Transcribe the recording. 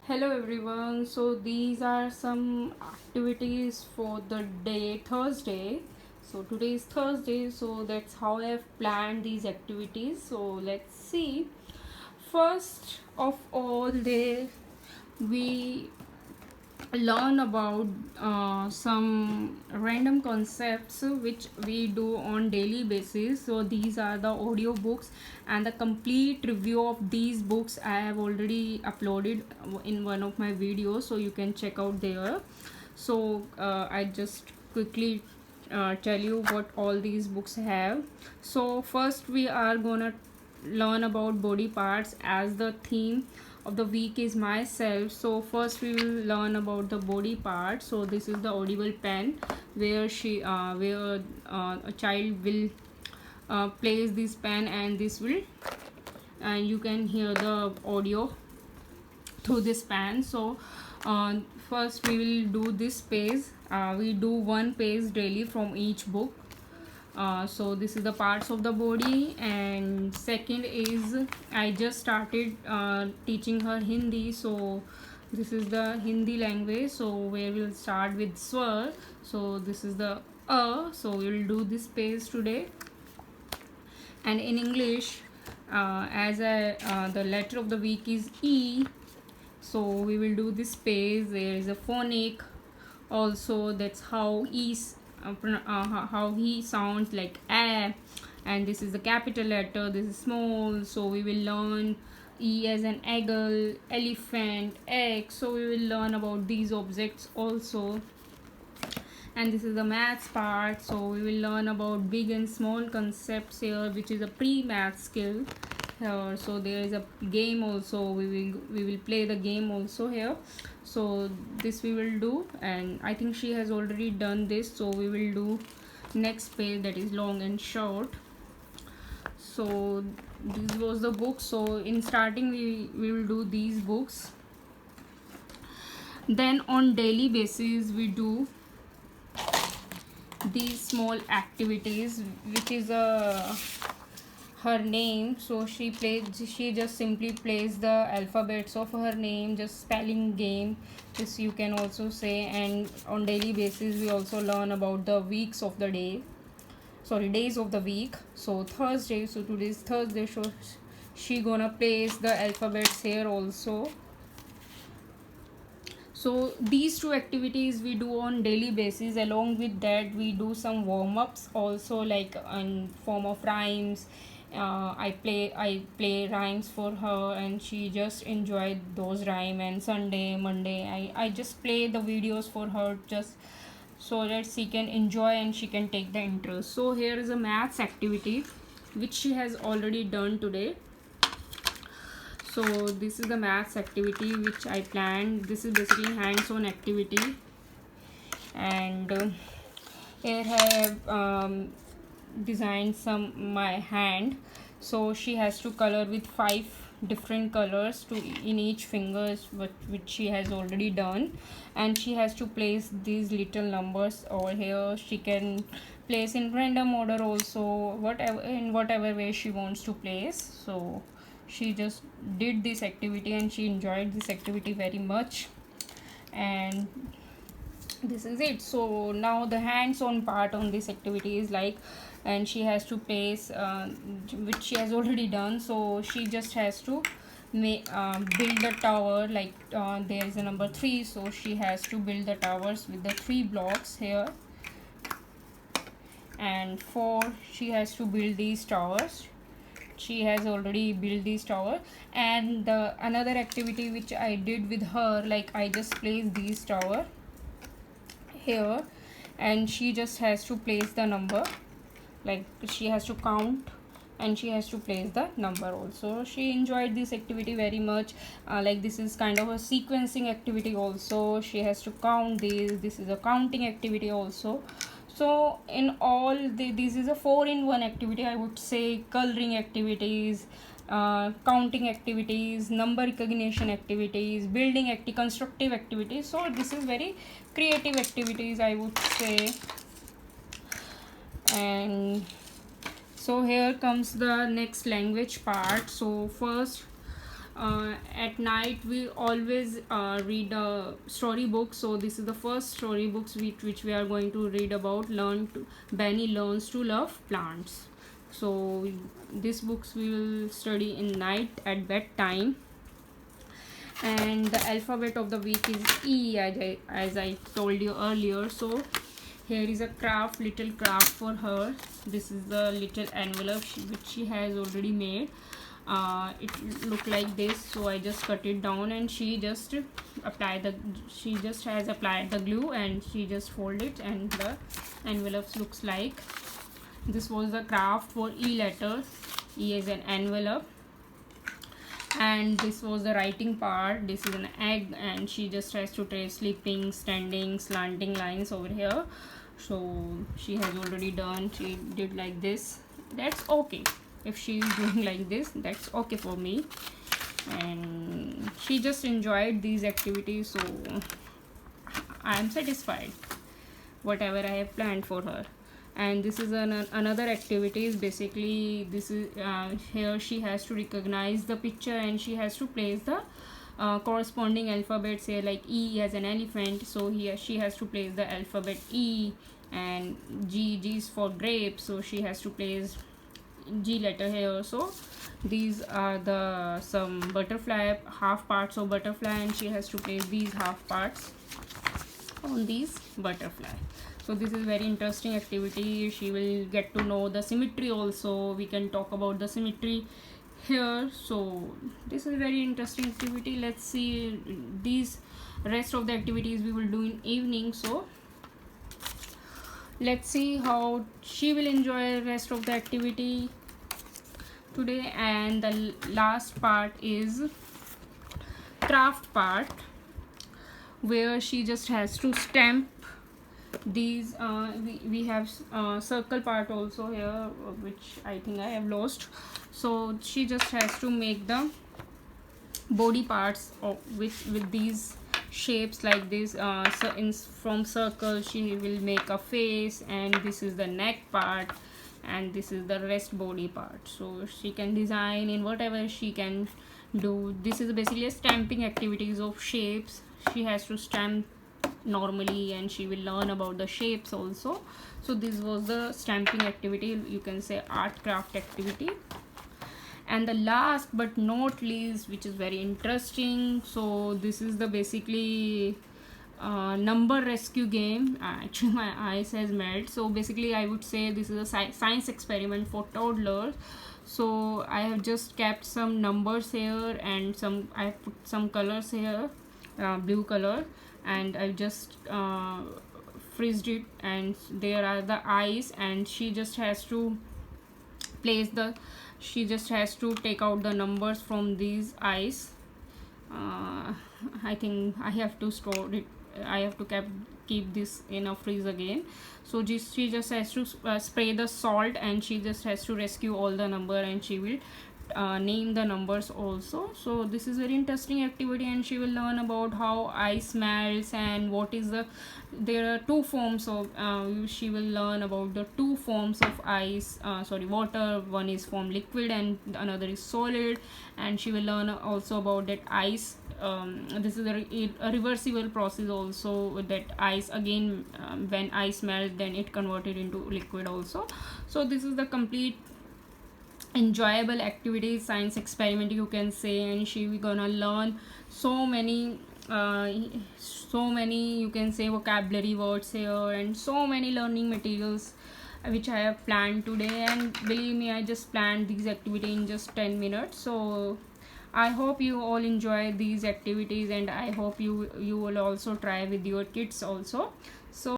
Hello everyone. So these are some activities for the day Thursday. So today is Thursday, so that's how I've planned these activities. So let's see. First of all, we learn about some random concepts which we do on daily basis. So these are the audio books, and the complete review of these books I have already uploaded in one of my videos, so you can check out there. So I just quickly tell you what all these books have. So first we are gonna learn about body parts, as the theme of the week is myself. So first we will learn about the body part. So this is the audible pen, where a child will place this pen, and you can hear the audio through this pen. So first we will do this page. We do one page daily from each book. So this is the parts of the body. And second is, I just started teaching her Hindi, so this is the Hindi language. So where we'll start with swar. So this is the so we will do this page today. And in English, the letter of the week is E, so we will do this page. There is a phonic also, that's how how he sounds, like a. And this is the capital letter, this is small. So we will learn E as an eagle, elephant, egg. So we will learn about these objects also. And this is the maths part. So we will learn about big and small concepts here, which is a pre-math skill here. So there is a game also, we will play the game also here. So this we will do, and I think she has already done this. So we will do next page, that is long and short. So this was the book. So in starting we will do these books. Then on daily basis we do these small activities, which is her name. So she just simply plays the alphabets of her name, just spelling game, this you can also say. And on daily basis we also learn about the weeks of the day, days of the week. So Thursday, so today is Thursday, so she gonna place the alphabets here also. So these two activities we do on daily basis. Along with that, we do some warm-ups also, like in form of rhymes. I play rhymes for her, and she just enjoyed those rhyme. And Sunday, Monday, I just play the videos for her, just so that she can enjoy and she can take the interest. So here is a maths activity which she has already done today. So this is the maths activity which I planned. This is basically hands-on activity. And here I have designed my hand. So she has to color with 5 different colors in each fingers, which she has already done. And she has to place these little numbers over here. She can place in random order also, whatever way she wants to place. So she just did this activity, and she enjoyed this activity very much. And this is it. So now the hands-on part on this activity is like, and she has to place which she has already done. So she just has to build a tower, like there is a number 3, so she has to build the towers with the 3 blocks here. And 4, she has to build these towers. She has already built this tower. And the another activity which I did with her, like I just placed these tower here, and she just has to place the number, like she has to count and she has to place the number also. She enjoyed this activity very much. Like this is kind of a sequencing activity also. She has to count these. This is a counting activity also. So in all, this is a 4-in-1 activity, I would say. Coloring activities, counting activities, number recognition activities, building constructive activities. So this is very creative activities, I would say. And so here comes the next language part. So first at night we always read a storybook. So this is the first storybooks which we are going to read about. Benny learns to love plants. So these books we will study in night at bedtime. And the alphabet of the week is E, as I told you earlier. So here is a little craft for her. This is the little envelope which she has already made. It look like this, so I just cut it down, and she just has applied the glue, and she just fold it, and the envelopes looks like this. Was the craft for E letter. E is an envelope, and this was the writing part. This is an egg, and she just has to trace sleeping, standing, slanting lines over here. So she has already done, she did like this. That's okay. If she is doing like this, that's okay for me. And she just enjoyed these activities, so I am satisfied whatever I have planned for her. And this is another activity. Is basically, this is here she has to recognize the picture, and she has to place the corresponding alphabets here. Like E as an elephant, so here she has to place the alphabet E. And G is for grape, so she has to place G letter here. So these are the some butterfly, half parts of butterfly, and she has to place these half parts on these butterfly. So this is very interesting activity. She will get to know the symmetry also. We can talk about the symmetry here. So this is very interesting activity. Let's see these rest of the activities we will do in evening. So let's see how she will enjoy rest of the activity today. And the last part is craft part, where she just has to stamp these. We have circle part also here, which I think I have lost. So she just has to make the body parts with these shapes like this. From circle she will make a face, and this is the neck part, and this is the rest body part. So she can design in whatever she can do. This is basically a stamping activities of shapes. She has to stamp normally, and she will learn about the shapes also. So this was the stamping activity, you can say art craft activity. And the last but not least, which is very interesting, so this is the basically number rescue game. Actually my eyes has melt. So basically I would say this is a science experiment for toddlers. So I have just kept some numbers here, and I have put some colors here, blue color, and I just freezed it, and there are the eyes, and she just has to take out the numbers from these eyes. I think I have to store it. I have to keep this in a freeze again. So she just has to spray the salt, and she just has to rescue all the number, and she will name the numbers also. So this is very interesting activity, and she will learn about how ice melts, and what is there are two forms of she will learn about the two forms of ice, water. One is form liquid, and another is solid. And she will learn also about that ice. This is a reversible process also, that ice again, when ice melts, then it converted into liquid also. So this is the complete enjoyable activity, science experiment you can say. And she will gonna learn so many you can say vocabulary words here, and so many learning materials which I have planned today. And believe me, I just planned these activity in just 10 minutes. So I hope you all enjoy these activities, and I hope you will also try with your kids also. So